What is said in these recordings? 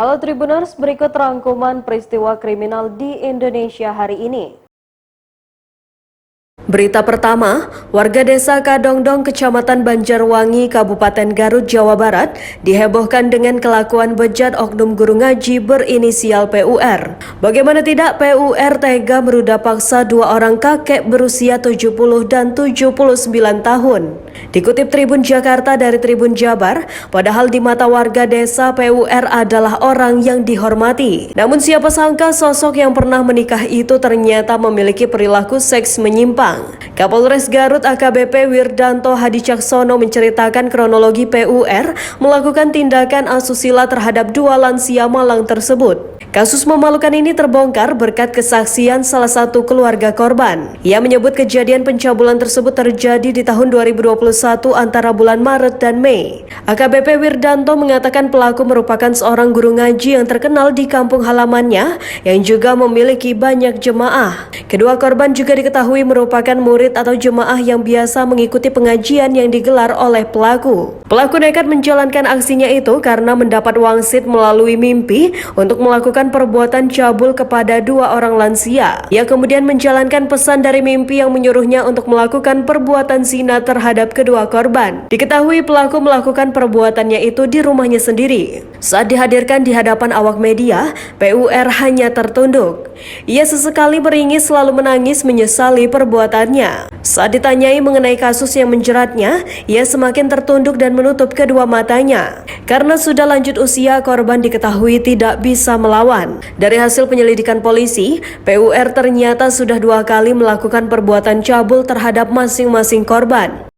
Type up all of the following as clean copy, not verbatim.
Halo Tribuners, berikut rangkuman peristiwa kriminal di Indonesia hari ini. Berita pertama, warga desa Kadongdong, Kecamatan Banjarwangi, Kabupaten Garut, Jawa Barat dihebohkan dengan kelakuan bejat oknum guru ngaji berinisial PUR. Bagaimana tidak, PUR tega meruda paksa dua orang kakek berusia 70 dan 79 tahun. Dikutip Tribun Jakarta dari Tribun Jabar, padahal di mata warga desa PUR adalah orang yang dihormati. Namun siapa sangka sosok yang pernah menikah itu ternyata memiliki perilaku seks menyimpang. Kapolres Garut AKBP Wirdanto Hadicaksono menceritakan kronologi PUR melakukan tindakan asusila terhadap dua lansia Malang tersebut. Kasus memalukan ini terbongkar berkat kesaksian salah satu keluarga korban. Ia menyebut kejadian pencabulan tersebut terjadi di tahun 2021 antara bulan Maret dan Mei. AKBP Wirdanto mengatakan pelaku merupakan seorang guru ngaji yang terkenal di kampung halamannya yang juga memiliki banyak jemaah. Kedua korban juga diketahui merupakan murid atau jemaah yang biasa mengikuti pengajian yang digelar oleh pelaku. Pelaku nekat menjalankan aksinya itu karena mendapat wangsit melalui mimpi untuk melakukan perbuatan cabul kepada dua orang lansia. Ia kemudian menjalankan pesan dari mimpi yang menyuruhnya untuk melakukan perbuatan zina terhadap kedua korban. Diketahui pelaku melakukan perbuatannya itu di rumahnya sendiri. Saat dihadirkan di hadapan awak media, PUR hanya tertunduk. Ia sesekali beringis lalu menangis menyesali perbuatannya. Saat ditanyai mengenai kasus yang menjeratnya, ia semakin tertunduk dan menutup kedua matanya. Karena sudah lanjut usia, korban diketahui tidak bisa melawan. Dari hasil penyelidikan polisi, PUR ternyata sudah 2 kali melakukan perbuatan cabul terhadap masing-masing korban.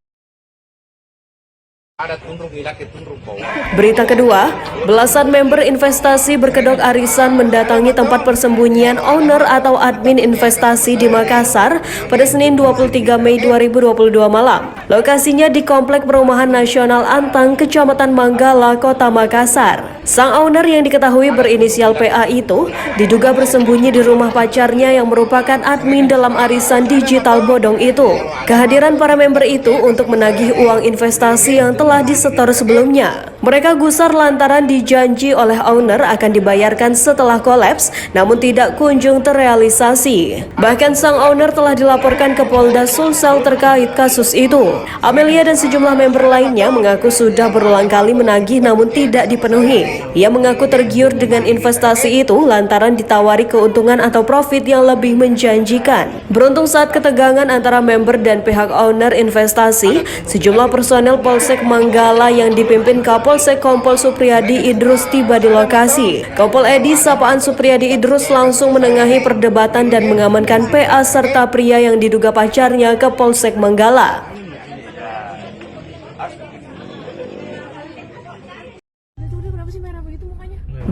Berita kedua, belasan member investasi berkedok arisan mendatangi tempat persembunyian owner atau admin investasi di Makassar pada Senin 23 Mei 2022 malam. Lokasinya di Komplek Perumahan Nasional Antang, Kecamatan Manggala, Kota Makassar. Sang owner yang diketahui berinisial PA itu diduga bersembunyi di rumah pacarnya yang merupakan admin dalam arisan digital bodong itu. Kehadiran para member itu untuk menagih uang investasi yang telah disetor sebelumnya. Mereka gusar lantaran dijanji oleh owner akan dibayarkan setelah kolaps, namun tidak kunjung terrealisasi. Bahkan sang owner telah dilaporkan ke Polda Sulsel terkait kasus itu. Amelia dan sejumlah member lainnya mengaku sudah berulang kali menagih namun tidak dipenuhi. Ia mengaku tergiur dengan investasi itu lantaran ditawari keuntungan atau profit yang lebih menjanjikan. Beruntung saat ketegangan antara member dan pihak owner investasi, sejumlah personel Polsek Manggala yang dipimpin Kapolsek Kompol Supriyadi Idrus tiba di lokasi. Kompol Edi Sapaan Supriyadi Idrus langsung menengahi perdebatan dan mengamankan PA serta pria yang diduga pacarnya ke Polsek Manggala.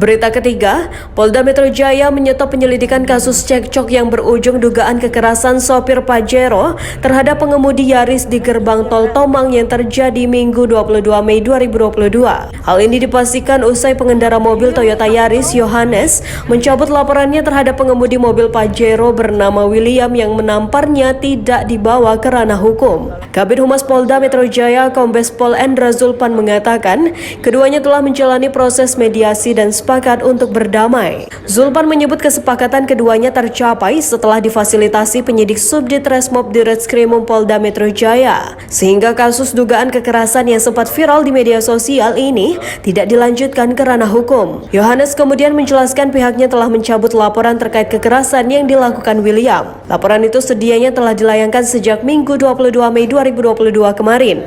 Berita ketiga, Polda Metro Jaya menyetop penyelidikan kasus cekcok yang berujung dugaan kekerasan sopir Pajero terhadap pengemudi Yaris di gerbang tol Tomang yang terjadi Minggu 22 Mei 2022. Hal ini dipastikan usai pengendara mobil Toyota Yaris Yohanes mencabut laporannya terhadap pengemudi mobil Pajero bernama William yang menamparnya tidak dibawa ke ranah hukum. Kabid Humas Polda Metro Jaya Kombes Pol Endra Zulpan mengatakan keduanya telah menjalani proses mediasi dan sepakat untuk berdamai. Zulpan menyebut kesepakatan keduanya tercapai setelah difasilitasi penyidik Subdit Resmob Ditreskrimum Polda Metro Jaya, sehingga kasus dugaan kekerasan yang sempat viral di media sosial ini tidak dilanjutkan ke ranah hukum. Yohanes kemudian menjelaskan pihaknya telah mencabut laporan terkait kekerasan yang dilakukan William. Laporan itu sedianya telah dilayangkan sejak Minggu 22 Mei 2022 kemarin.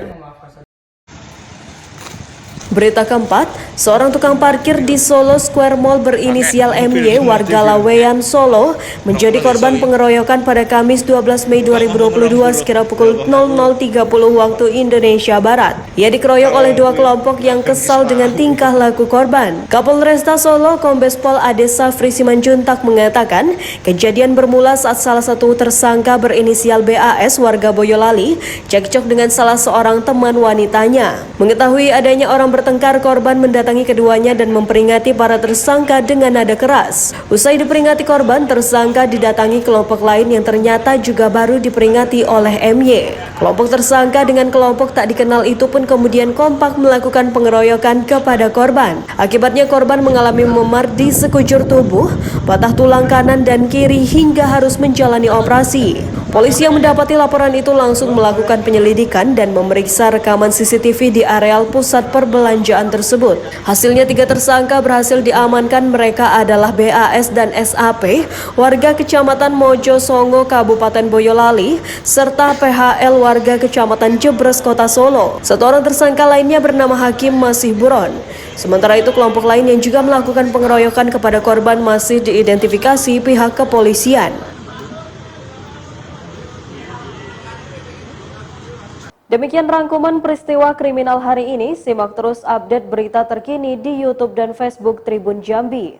Berita keempat, seorang tukang parkir di Solo Square Mall berinisial MY warga Laweyan, Solo menjadi korban pengeroyokan pada Kamis 12 Mei 2022 sekira pukul 00.30 waktu Indonesia Barat. Ia dikeroyok oleh dua kelompok yang kesal dengan tingkah laku korban. Kapolresta Solo Kombes Pol Ade Safri Simanjuntak mengatakan kejadian bermula saat salah satu tersangka berinisial BAS warga Boyolali cekcok dengan salah seorang teman wanitanya. Mengetahui adanya orang bertengkar, korban mendatangi mendatangi keduanya dan memperingati para tersangka dengan nada keras. Usai diperingati korban, tersangka didatangi kelompok lain yang ternyata juga baru diperingati oleh MY. Kelompok tersangka dengan kelompok tak dikenal itu pun kemudian kompak melakukan pengeroyokan kepada korban. Akibatnya korban mengalami memar di sekujur tubuh, patah tulang kanan dan kiri hingga harus menjalani operasi. Polisi yang mendapati laporan itu langsung melakukan penyelidikan dan memeriksa rekaman CCTV di areal pusat perbelanjaan tersebut. Hasilnya 3 tersangka berhasil diamankan. Mereka adalah BAS dan SAP, warga Kecamatan Mojo Songo, Kabupaten Boyolali, serta PHL warga Kecamatan Jebres, Kota Solo. Satu orang tersangka lainnya bernama Hakim masih buron. Sementara itu kelompok lain yang juga melakukan pengeroyokan kepada korban masih diidentifikasi pihak kepolisian. Demikian rangkuman peristiwa kriminal hari ini. Simak terus update berita terkini di YouTube dan Facebook Tribun Jambi.